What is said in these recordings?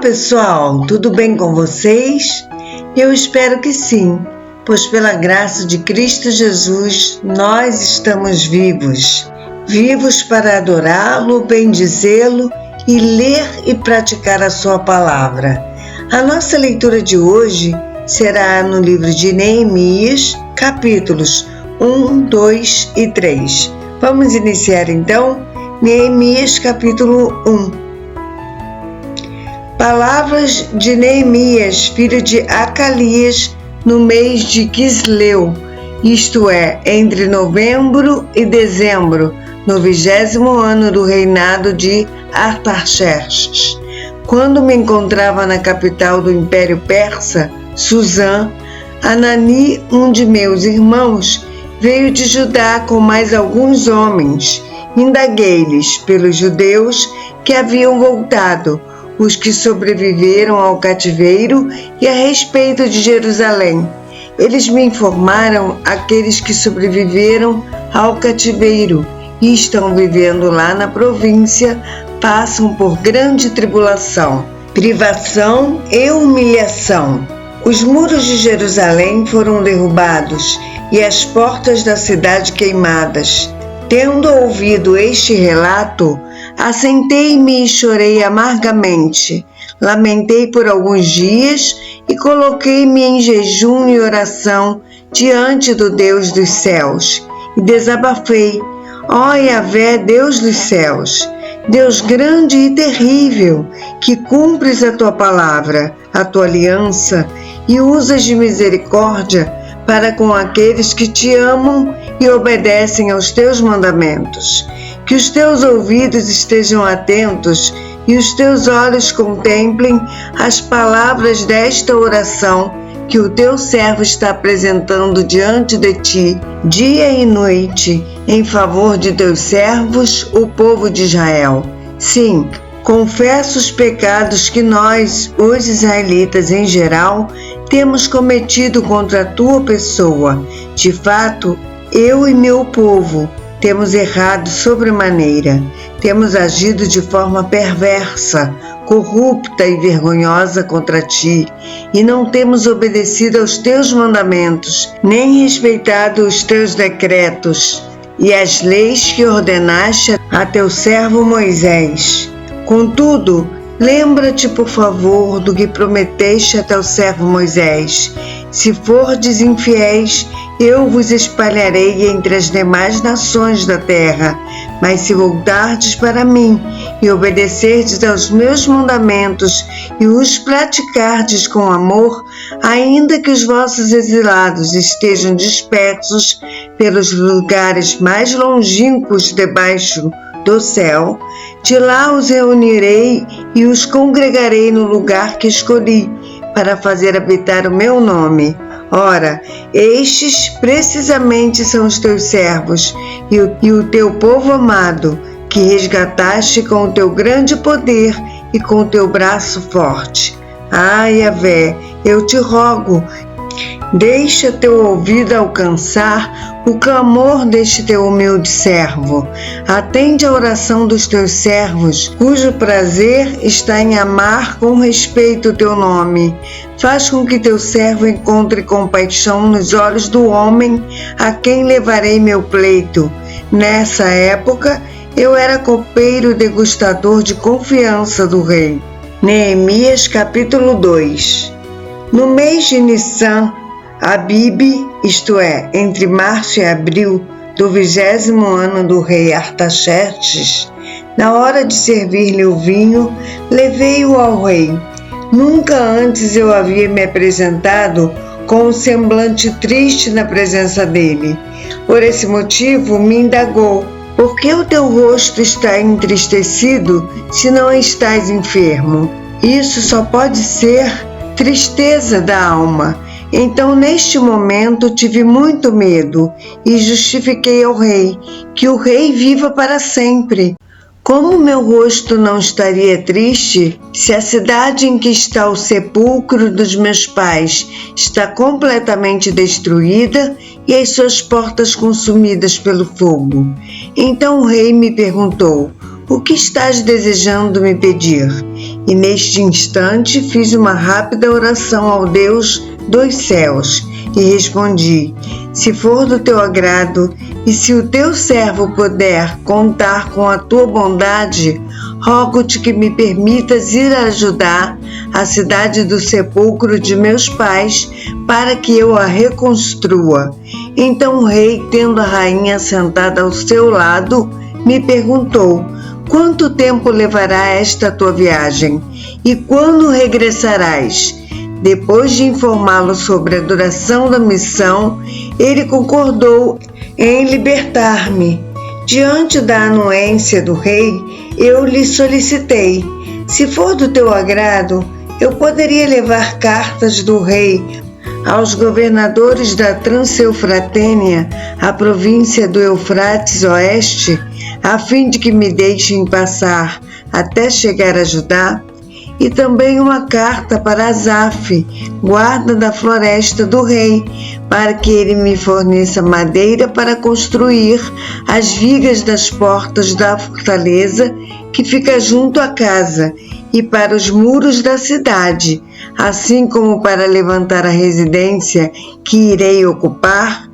pessoal, tudo bem com vocês? Eu espero que sim, pois pela graça de Cristo Jesus nós estamos vivos. Vivos para adorá-lo, bendizê-lo e ler e praticar a sua palavra. A nossa leitura de hoje será no livro de Neemias, capítulos 1, 2 e 3. Vamos iniciar então Neemias capítulo 1. Palavras de Neemias, filho de Acalias, no mês de Quisleu, isto é, entre novembro e dezembro, no 20º ano do reinado de Artaxerxes. Quando me encontrava na capital do Império Persa, Susã, Anani, um de meus irmãos, veio de Judá com mais alguns homens. Indaguei-lhes pelos judeus que haviam voltado, os que sobreviveram ao cativeiro e a respeito de Jerusalém. Eles me informaram aqueles que sobreviveram ao cativeiro e estão vivendo lá na província, passam por grande tribulação, privação e humilhação. Os muros de Jerusalém foram derrubados e as portas da cidade queimadas. Tendo ouvido este relato, assentei-me e chorei amargamente. Lamentei por alguns dias e coloquei-me em jejum e oração diante do Deus dos céus. E desabafei: ó Yahvé, Deus dos céus, Deus grande e terrível, que cumpres a tua palavra, a tua aliança, e usas de misericórdia para com aqueles que te amam e obedecem aos teus mandamentos. Que os teus ouvidos estejam atentos e os teus olhos contemplem as palavras desta oração que o teu servo está apresentando diante de ti, dia e noite, em favor de teus servos, o povo de Israel. Sim, confesso os pecados que nós, os israelitas em geral, temos cometido contra a tua pessoa. De fato, eu e meu povo temos errado sobremaneira, temos agido de forma perversa, corrupta e vergonhosa contra ti, e não temos obedecido aos teus mandamentos, nem respeitado os teus decretos e as leis que ordenaste a teu servo Moisés. Contudo, lembra-te, por favor, do que prometeste a teu servo Moisés. Se fordes infiéis, eu vos espalharei entre as demais nações da terra. Mas se voltardes para mim e obedecerdes aos meus mandamentos e os praticardes com amor, ainda que os vossos exilados estejam dispersos pelos lugares mais longínquos debaixo do céu, de lá os reunirei e os congregarei no lugar que escolhi para fazer habitar o meu nome. Ora, estes precisamente são os teus servos e o teu povo amado, que resgataste com o teu grande poder e com o teu braço forte. Ah, Yahvé, eu te rogo, deixa teu ouvido alcançar o clamor deste teu humilde servo. Atende a oração dos teus servos, cujo prazer está em amar com respeito o teu nome. Faz com que teu servo encontre compaixão nos olhos do homem a quem levarei meu pleito. Nessa época, eu era copeiro e degustador de confiança do rei. Neemias capítulo 2. No mês de Nissan, Abibe, isto é, entre março e abril do 20º ano do rei Artaxerxes, na hora de servir-lhe o vinho, levei-o ao rei. Nunca antes eu havia me apresentado com um semblante triste na presença dele. Por esse motivo me indagou: por que o teu rosto está entristecido se não estás enfermo? Isso só pode ser tristeza da alma. Então, neste momento, tive muito medo e justifiquei ao rei que o rei viva para sempre. Como meu rosto não estaria triste se a cidade em que está o sepulcro dos meus pais está completamente destruída e as suas portas consumidas pelo fogo? Então o rei me perguntou: o que estás desejando me pedir? E neste instante fiz uma rápida oração ao Deus dos céus e respondi: se for do teu agrado e se o teu servo puder contar com a tua bondade, rogo-te que me permitas ir ajudar a cidade do sepulcro de meus pais para que eu a reconstrua. Então o rei, tendo a rainha sentada ao seu lado, me perguntou: quanto tempo levará esta tua viagem? E quando regressarás? Depois de informá-lo sobre a duração da missão, ele concordou em libertar-me. Diante da anuência do rei, eu lhe solicitei: se for do teu agrado, eu poderia levar cartas do rei aos governadores da Transeufratênia, a província do Eufrates Oeste, a fim de que me deixem passar até chegar a Judá, e também uma carta para Asaf, guarda da floresta do rei, para que ele me forneça madeira para construir as vigas das portas da fortaleza que fica junto à casa, e para os muros da cidade, assim como para levantar a residência que irei ocupar.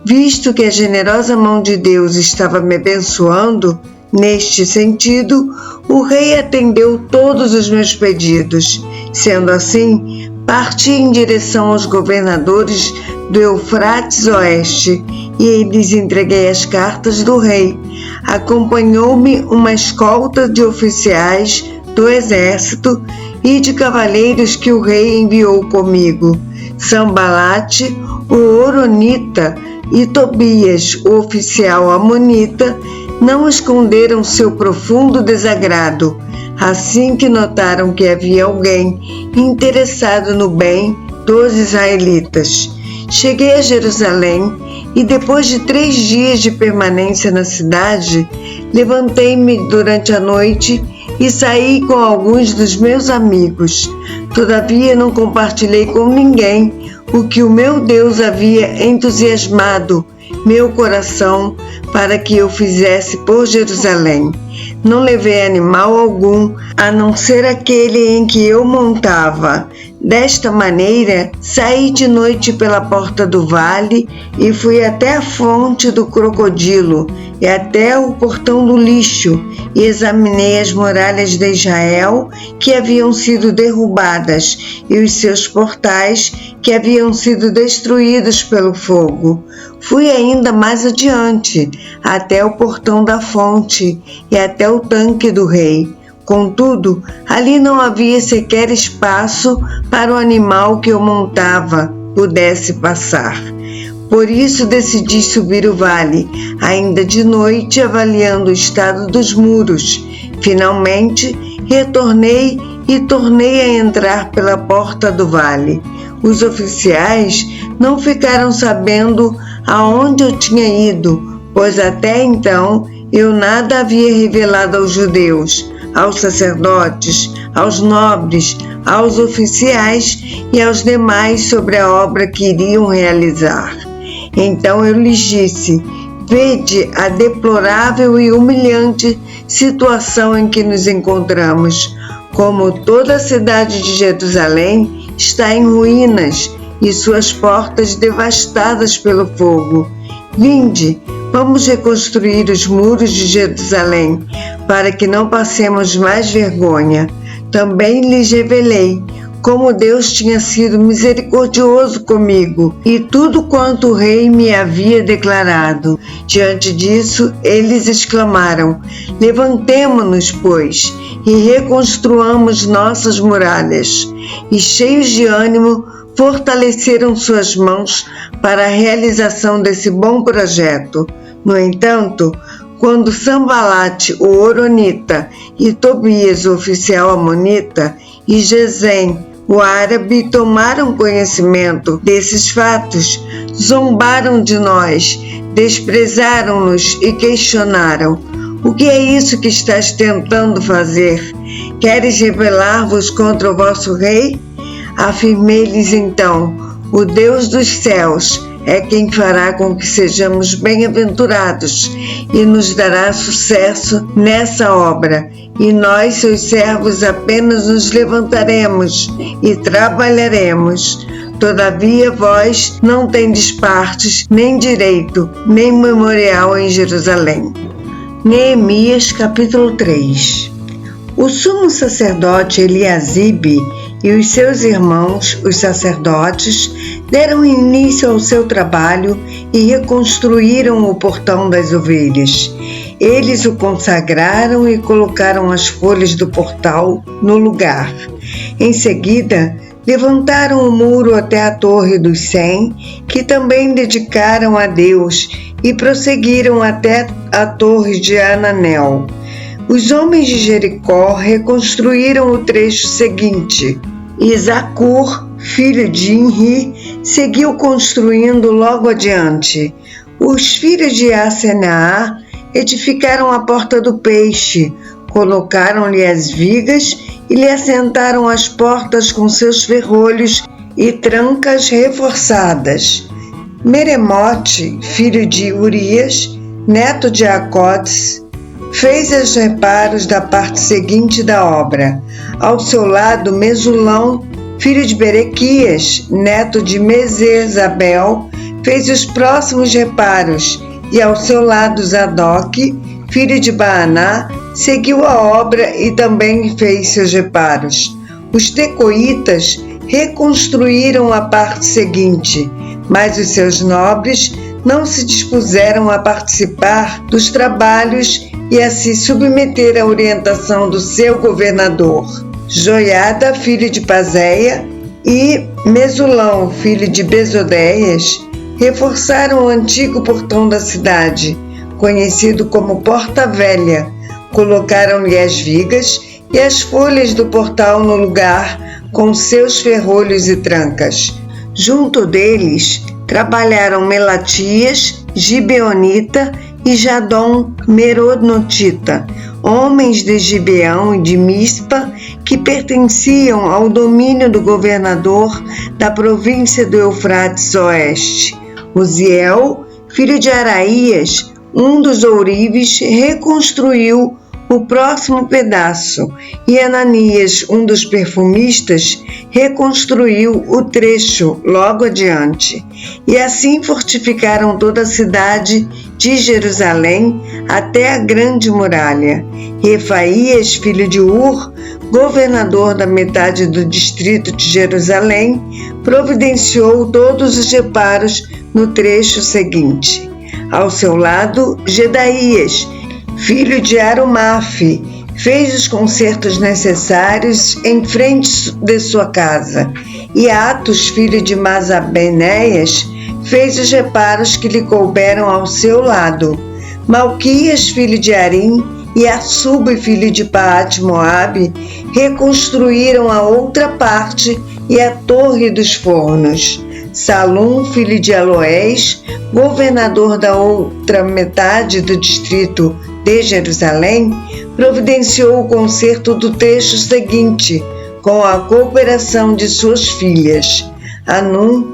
Visto que a generosa mão de Deus estava me abençoando neste sentido, o rei atendeu todos os meus pedidos. Sendo assim, parti em direção aos governadores do Eufrates Oeste e lhes entreguei as cartas do rei. Acompanhou-me uma escolta de oficiais do exército e de cavaleiros que o rei enviou comigo. Sanbalate, o horonita, e Tobias, o oficial amonita, não esconderam seu profundo desagrado, assim que notaram que havia alguém interessado no bem dos israelitas. Cheguei a Jerusalém e, depois de 3 dias de permanência na cidade, levantei-me durante a noite e saí com alguns dos meus amigos. Todavia não compartilhei com ninguém o que o meu Deus havia entusiasmado meu coração para que eu fizesse por Jerusalém. Não levei animal algum, a não ser aquele em que eu montava. Desta maneira, saí de noite pela porta do vale e fui até a fonte do crocodilo e até o portão do lixo, e examinei as muralhas de Israel que haviam sido derrubadas e os seus portais que haviam sido destruídos pelo fogo. Fui ainda mais adiante, até o portão da fonte e até o tanque do rei. Contudo, ali não havia sequer espaço para o animal que eu montava pudesse passar. Por isso decidi subir o vale, ainda de noite, avaliando o estado dos muros. Finalmente, retornei e tornei a entrar pela porta do vale. Os oficiais não ficaram sabendo aonde eu tinha ido, pois até então eu nada havia revelado aos judeus, aos sacerdotes, aos nobres, aos oficiais e aos demais sobre a obra que iriam realizar. Então eu lhes disse: vede a deplorável e humilhante situação em que nos encontramos. Como toda a cidade de Jerusalém está em ruínas e suas portas devastadas pelo fogo. Vinde, vamos reconstruir os muros de Jerusalém, para que não passemos mais vergonha. Também lhes revelei como Deus tinha sido misericordioso comigo e tudo quanto o rei me havia declarado. Diante disso, eles exclamaram: levantemo-nos, pois, e reconstruamos nossas muralhas. E, cheios de ânimo, fortaleceram suas mãos para a realização desse bom projeto. No entanto, quando Sanbalate, o horonita, e Tobias, o oficial amonita, e Gesem, o árabe, tomaram conhecimento desses fatos, zombaram de nós, desprezaram-nos e questionaram: o que é isso que estás tentando fazer? Queres rebelar-vos contra o vosso rei? Afirmei-lhes então: o Deus dos céus é quem fará com que sejamos bem-aventurados e nos dará sucesso nessa obra. E nós, seus servos, apenas nos levantaremos e trabalharemos. Todavia vós não tendes partes, nem direito, nem memorial em Jerusalém. Neemias capítulo 3. O sumo sacerdote Eliasibe e os seus irmãos, os sacerdotes, deram início ao seu trabalho e reconstruíram o portão das ovelhas. Eles o consagraram e colocaram as folhas do portal no lugar. Em seguida, levantaram o muro até a Torre dos 100, que também dedicaram a Deus, e prosseguiram até a Torre de Ananel. Os homens de Jericó reconstruíram o trecho seguinte. Isaccur, filho de Imri, seguiu construindo logo adiante. Os filhos de Asenaá edificaram a Porta do Peixe, colocaram-lhe as vigas e lhe assentaram as portas com seus ferrolhos e trancas reforçadas. Meremote, filho de Urias, neto de Acodes, fez os reparos da parte seguinte da obra. Ao seu lado, Mesulão, filho de Berequias, neto de Mesezabel, fez os próximos reparos, e ao seu lado Zadok, filho de Baaná, seguiu a obra e também fez seus reparos. Os tecoitas reconstruíram a parte seguinte, mas os seus nobres não se dispuseram a participar dos trabalhos e a se submeter à orientação do seu governador. Joiada, filho de Paseia, e Mesulão, filho de Besodeias, reforçaram o antigo portão da cidade, conhecido como Porta Velha. Colocaram-lhe as vigas e as folhas do portal no lugar, com seus ferrolhos e trancas. Junto deles trabalharam Melatias, Gibeonita e Jadom Meronotita, homens de Gibeão e de Mispa, que pertenciam ao domínio do governador da província do Eufrates Oeste. Uziel, filho de Araías, um dos ourives, reconstruiu o próximo pedaço, e Ananias, um dos perfumistas, reconstruiu o trecho logo adiante. E assim fortificaram toda a cidade de Jerusalém até a grande muralha. Refaías, filho de Ur, governador da metade do distrito de Jerusalém, providenciou todos os reparos no trecho seguinte. Ao seu lado, Gedaías, filho de Arumafe, fez os consertos necessários em frente de sua casa, e Atos, filho de Masabenéias, fez os reparos que lhe couberam ao seu lado. Malquias, filho de Arim, e Assub, filho de Paate-Moabe, reconstruíram a outra parte e a Torre dos Fornos. Salum, filho de Aloés, governador da outra metade do distrito de Jerusalém, providenciou o conserto do trecho seguinte, com a cooperação de suas filhas. Anum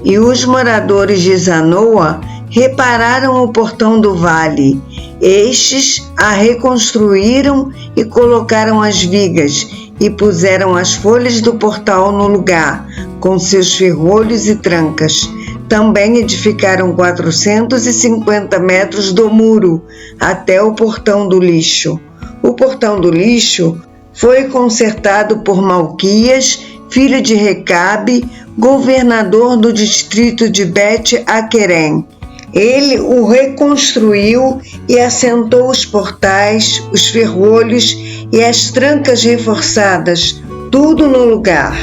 e os moradores de Zanoa repararam o portão do vale. Estes a reconstruíram e colocaram as vigas, e puseram as folhas do portal no lugar, com seus ferrolhos e trancas. Também edificaram 450 metros do muro, até o portão do lixo. O portão do lixo foi consertado por Malquias, filho de Recabe, governador do distrito de Bet-Aquerem. Ele o reconstruiu e assentou os portais, os ferrolhos e as trancas reforçadas, tudo no lugar.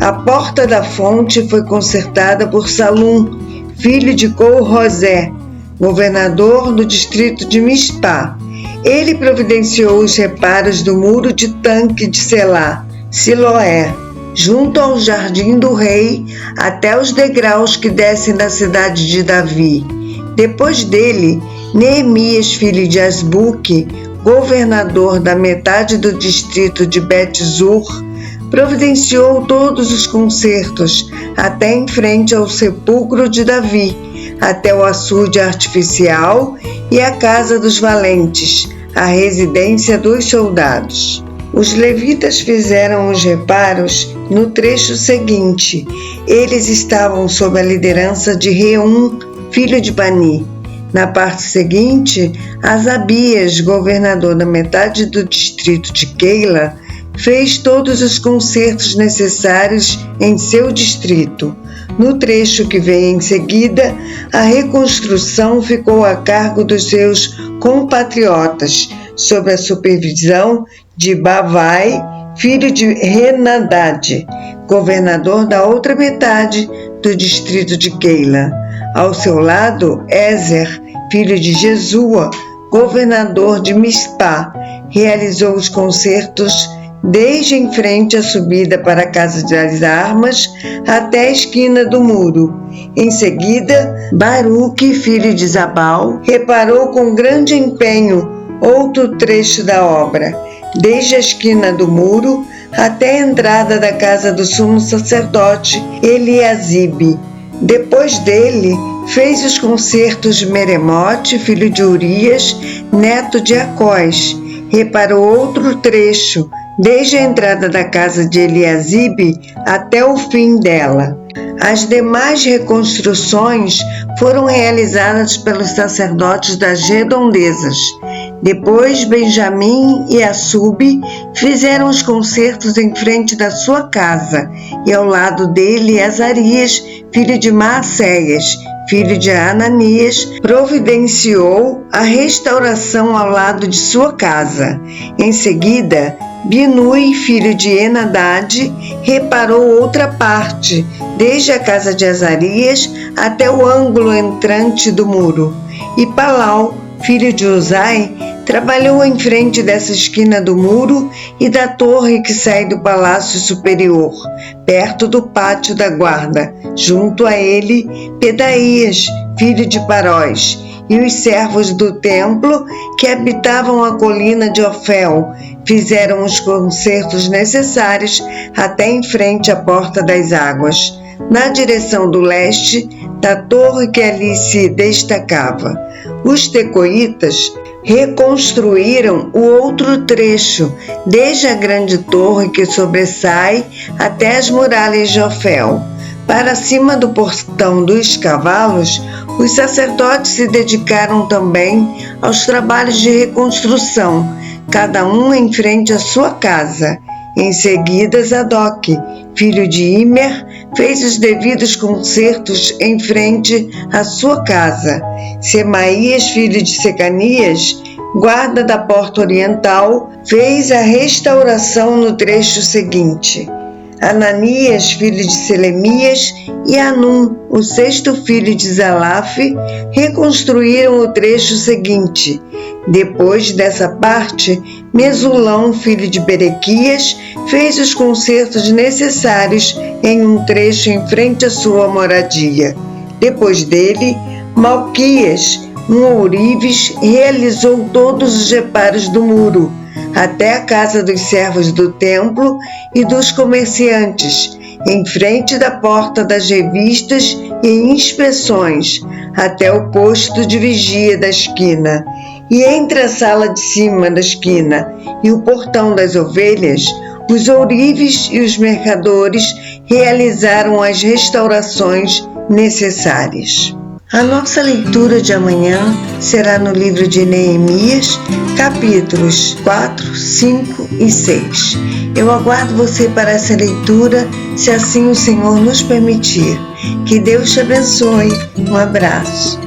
A porta da fonte foi consertada por Salum, filho de Col-Rosé, governador do distrito de Mispá. Ele providenciou os reparos do muro de tanque de Selá, Siloé, junto ao jardim do rei, até os degraus que descem da cidade de Davi. Depois dele, Neemias, filho de Asbuque, governador da metade do distrito de Bet-Zur, providenciou todos os concertos, até em frente ao sepulcro de Davi, até o açude artificial e a casa dos valentes, a residência dos soldados. Os levitas fizeram os reparos no trecho seguinte. Eles estavam sob a liderança de Reum, filho de Bani. Na parte seguinte, Asabias, governador da metade do distrito de Keila, fez todos os concertos necessários em seu distrito. No trecho que vem em seguida, a reconstrução ficou a cargo dos seus compatriotas, sob a supervisão de Bavai, filho de Henadad, governador da outra metade do distrito de Keila. Ao seu lado, Ezer, filho de Jesua, governador de Mispá, realizou os concertos desde em frente à subida para a Casa das Armas até a esquina do muro. Em seguida, Baruque, filho de Zabal, reparou com grande empenho outro trecho da obra, desde a esquina do muro até a entrada da casa do sumo sacerdote Eliasibe. Depois dele, fez os concertos de Meremote, filho de Urias, neto de Acós. Reparou outro trecho, desde a entrada da casa de Eliasibe até o fim dela. As demais reconstruções foram realizadas pelos sacerdotes das redondezas. Depois, Benjamim e Assub fizeram os concertos em frente da sua casa, e ao lado dele Azarias, filho de Maacéias, filho de Ananias, providenciou a restauração ao lado de sua casa. Em seguida, Binui, filho de Henadad, reparou outra parte, desde a casa de Azarias até o ângulo entrante do muro. E Palau, filho de Uzai, trabalhou em frente dessa esquina do muro e da torre que sai do palácio superior, perto do pátio da guarda. Junto a ele, Pedaías, filho de Parós, e os servos do templo que habitavam a colina de Ofel fizeram os concertos necessários até em frente à Porta das Águas, na direção do leste da torre que ali se destacava. Os tecoitas reconstruíram o outro trecho, desde a grande torre que sobressai até as muralhas de Ofel. Para cima do portão dos cavalos, os sacerdotes se dedicaram também aos trabalhos de reconstrução, cada um em frente à sua casa. Em seguida, Zadok, filho de Imer, fez os devidos concertos em frente à sua casa. Semaías, filho de Secanias, guarda da porta oriental, fez a restauração no trecho seguinte. Ananias, filho de Selemias, e Anum, o sexto filho de Zalaf, reconstruíram o trecho seguinte. Depois dessa parte, Mesulão, filho de Berequias, fez os concertos necessários em um trecho em frente à sua moradia. Depois dele, Malquias, um ourives, realizou todos os reparos do muro, até a casa dos servos do templo e dos comerciantes, em frente da porta das revistas e inspeções, até o posto de vigia da esquina. E entre a sala de cima da esquina e o portão das ovelhas, os ourives e os mercadores realizaram as restaurações necessárias. A nossa leitura de amanhã será no livro de Neemias, capítulos 4, 5 e 6. Eu aguardo você para essa leitura, se assim o Senhor nos permitir. Que Deus te abençoe. Um abraço.